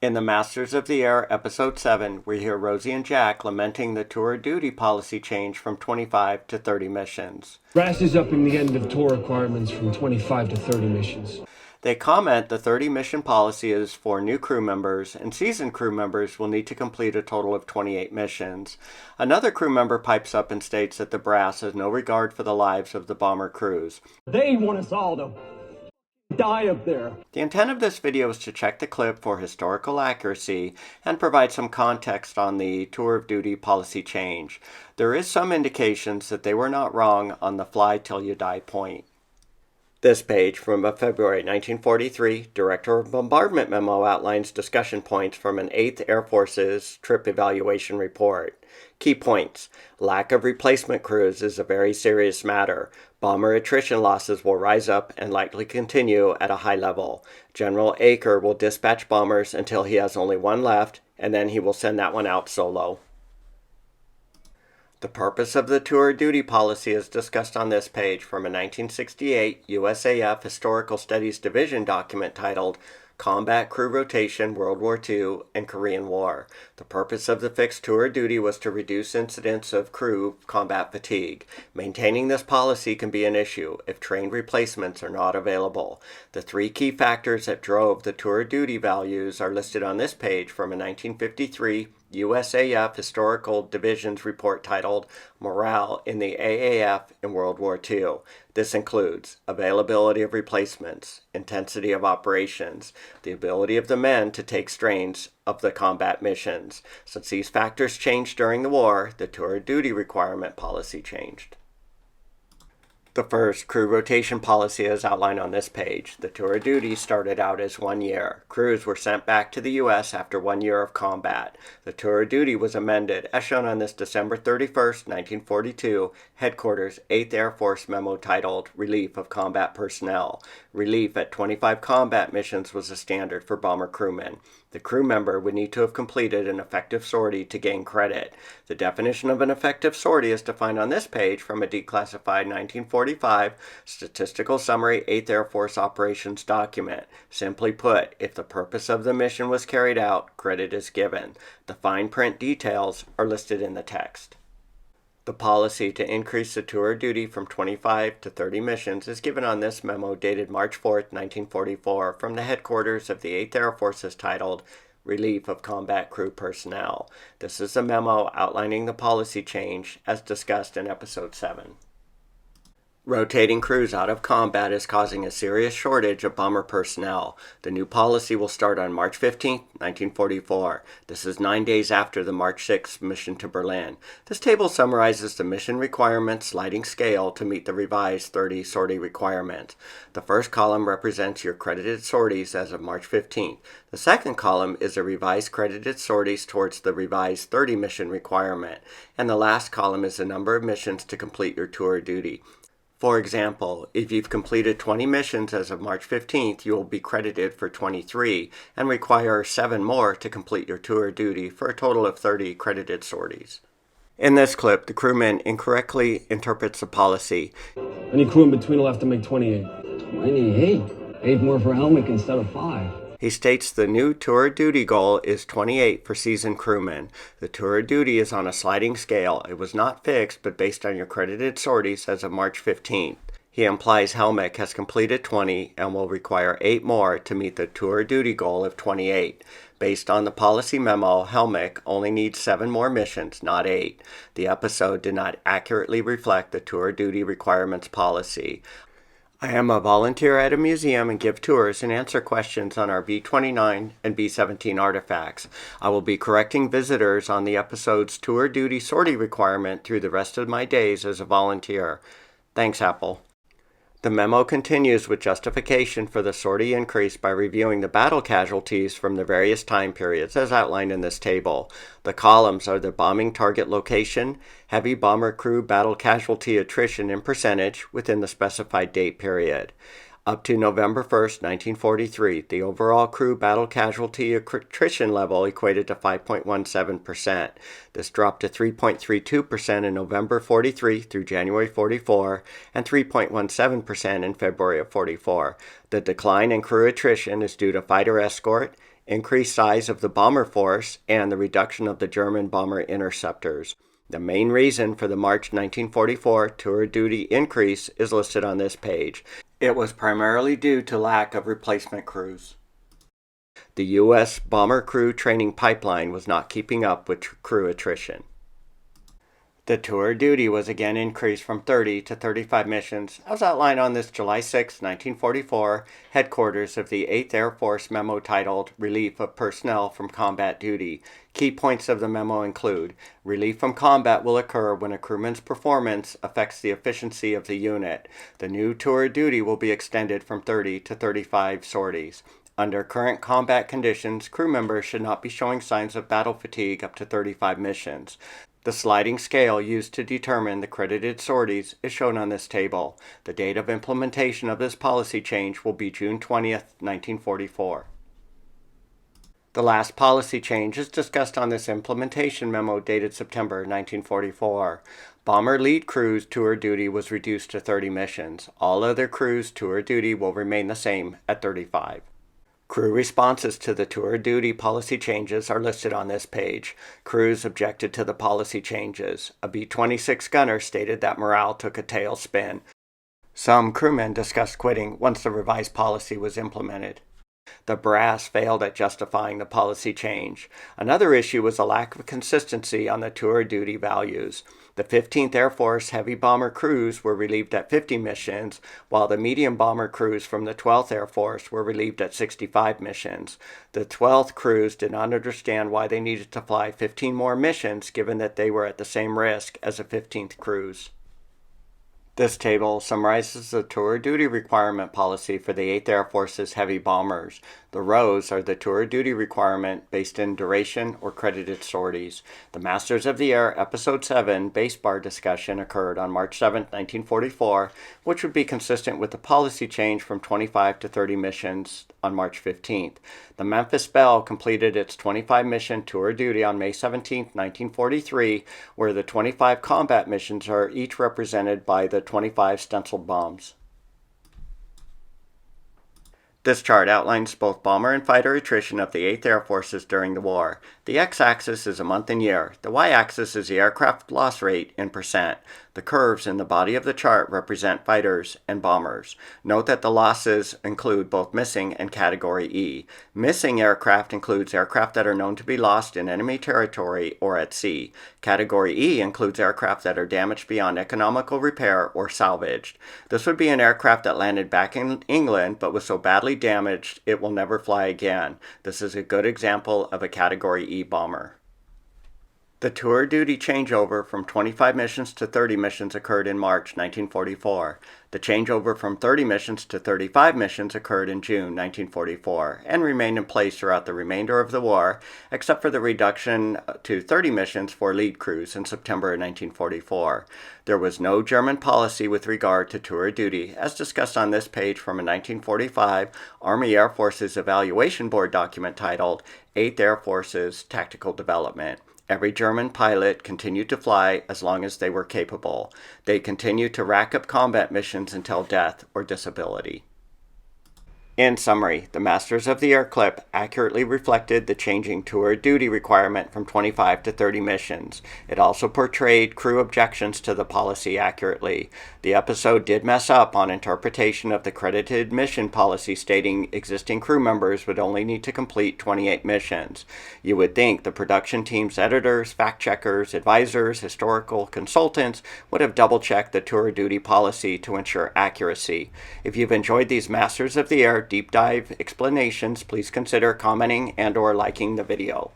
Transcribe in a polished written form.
In the Masters of the Air, Episode 7, we hear Rosie and Jack lamenting the tour duty policy change from 25 to 30 missions. Brass is upping the end of tour requirements from 25 to 30 missions. They comment the 30 mission policy is for new crew members, and seasoned crew members will need to complete a total of 28 missions. Another crew member pipes up and states that the brass has no regard for the lives of the bomber crews. They want us all to die up there. The intent of this video is to check the clip for historical accuracy and provide some context on the tour of duty policy change. There is some indications that they were not wrong on the fly till you die point. This page from a February 1943 Director of Bombardment memo outlines discussion points from an 8th Air Force's trip evaluation report. Key points. Lack of replacement crews is a very serious matter. Bomber attrition losses will rise up and likely continue at a high level. General Aker will dispatch bombers until he has only one left, and then he will send that one out solo. The purpose of the tour duty policy is discussed on this page from a 1968 USAF Historical Studies Division document titled Combat Crew Rotation, World War II and Korean War. The purpose of the fixed tour duty was to reduce incidents of crew combat fatigue. Maintaining this policy can be an issue if trained replacements are not available. The three key factors that drove the tour duty values are listed on this page from a 1953 USAF Historical Division's report titled Morale in the AAF in World War II. This includes availability of replacements, intensity of operations, the ability of the men to take strains of the combat missions. Since these factors changed during the war, the tour duty requirement policy changed. The first crew rotation policy is outlined on this page. The tour of duty started out as 1 year. Crews were sent back to the U.S. after 1 year of combat. The tour of duty was amended as shown on this December 31st, 1942, Headquarters 8th Air Force memo titled Relief of Combat Personnel. Relief at 25 combat missions was a standard for bomber crewmen. The crew member would need to have completed an effective sortie to gain credit. The definition of an effective sortie is defined on this page from a declassified 1945 Statistical Summary 8th Air Force Operations document. Simply put, if the purpose of the mission was carried out, credit is given. The fine print details are listed in the text. The policy to increase the tour duty from 25 to 30 missions is given on this memo dated March 4, 1944, from the headquarters of the 8th Air Forces titled Relief of Combat Crew Personnel. This is a memo outlining the policy change as discussed in Episode 7. Rotating crews out of combat is causing a serious shortage of bomber personnel. The new policy will start on March 15, 1944. This is 9 days after the March 6 mission to Berlin. This table summarizes the mission requirements sliding scale to meet the revised 30 sortie requirement. The first column represents your credited sorties as of March 15th. The second column is the revised credited sorties towards the revised 30 mission requirement. And the last column is the number of missions to complete your tour duty. For example, if you've completed 20 missions as of March 15th, you will be credited for 23 and require 7 more to complete your tour duty for a total of 30 credited sorties. In this clip, the crewman incorrectly interprets the policy. Any crew in between will have to make 28. 28? 8 more for Helmick instead of 5. He states the new tour duty goal is 28 for seasoned crewmen. The tour duty is on a sliding scale. It was not fixed, but based on your credited sorties as of March 15th. He implies Helmick has completed 20 and will require 8 more to meet the tour duty goal of 28. Based on the policy memo, Helmick only needs 7 more missions, not 8. The episode did not accurately reflect the tour duty requirements policy. I am a volunteer at a museum and give tours and answer questions on our B-29 and B-17 artifacts. I will be correcting visitors on the episode's tour duty sortie requirement through the rest of my days as a volunteer. Thanks, Apple. The memo continues with justification for the sortie increase by reviewing the battle casualties from the various time periods as outlined in this table. The columns are the bombing target location, heavy bomber crew battle casualty attrition in percentage within the specified date period. Up to November 1st, 1943, the overall crew battle casualty attrition level equated to 5.17%. This dropped to 3.32% in November 43 through January 44 and 3.17% in February of 44. The decline in crew attrition is due to fighter escort, increased size of the bomber force, and the reduction of the German bomber interceptors. The main reason for the March 1944 tour duty increase is listed on this page. It was primarily due to lack of replacement crews. The U.S. bomber crew training pipeline was not keeping up with crew attrition. The tour duty was again increased from 30 to 35 missions, as outlined on this July 6, 1944, headquarters of the 8th Air Force memo titled Relief of Personnel from Combat Duty. Key points of the memo include: relief from combat will occur when a crewman's performance affects the efficiency of the unit. The new tour duty will be extended from 30 to 35 sorties. Under current combat conditions, crew members should not be showing signs of battle fatigue up to 35 missions. The sliding scale used to determine the credited sorties is shown on this table. The date of implementation of this policy change will be June 20th, 1944. The last policy change is discussed on this implementation memo dated September 1944. Bomber lead crews tour duty was reduced to 30 missions. All other crews tour duty will remain the same at 35. Crew responses to the tour duty policy changes are listed on this page. Crews objected to the policy changes. A B-26 gunner stated that morale took a tailspin. Some crewmen discussed quitting once the revised policy was implemented. The brass failed at justifying the policy change. Another issue was a lack of consistency on the tour duty values. The 15th Air Force heavy bomber crews were relieved at 50 missions, while the medium bomber crews from the 12th Air Force were relieved at 65 missions. The 12th crews did not understand why they needed to fly 15 more missions, given that they were at the same risk as the 15th crews. This table summarizes the tour duty requirement policy for the 8th Air Force's heavy bombers. The rows are the tour duty requirement based in duration or credited sorties. The Masters of the Air Episode 7 base bar discussion occurred on March 7, 1944, which would be consistent with the policy change from 25 to 30 missions on March 15th. The Memphis Belle completed its 25-mission tour duty on May 17, 1943, where the 25 combat missions are each represented by the 25 stenciled bombs. This chart outlines both bomber and fighter attrition of the 8th Air Forces during the war. The x-axis is a month and year. The y-axis is the aircraft loss rate in percent. The curves in the body of the chart represent fighters and bombers. Note that the losses include both missing and Category E. Missing aircraft includes aircraft that are known to be lost in enemy territory or at sea. Category E includes aircraft that are damaged beyond economical repair or salvaged. This would be an aircraft that landed back in England but was so badly damaged it will never fly again. This is a good example of a Category E bomber. The tour duty changeover from 25 missions to 30 missions occurred in March 1944. The changeover from 30 missions to 35 missions occurred in June 1944 and remained in place throughout the remainder of the war, except for the reduction to 30 missions for lead crews in September 1944. There was no German policy with regard to tour duty, as discussed on this page from a 1945 Army Air Forces Evaluation Board document titled 8th Air Forces Tactical Development. Every German pilot continued to fly as long as they were capable. They continued to rack up combat missions until death or disability. In summary, the Masters of the Air clip accurately reflected the changing tour duty requirement from 25 to 30 missions. It also portrayed crew objections to the policy accurately. The episode did mess up on interpretation of the credited mission policy stating existing crew members would only need to complete 28 missions. You would think the production team's editors, fact-checkers, advisors, historical consultants would have double-checked the tour duty policy to ensure accuracy. If you've enjoyed these Masters of the Air deep dive explanations, please consider commenting and/or liking the video.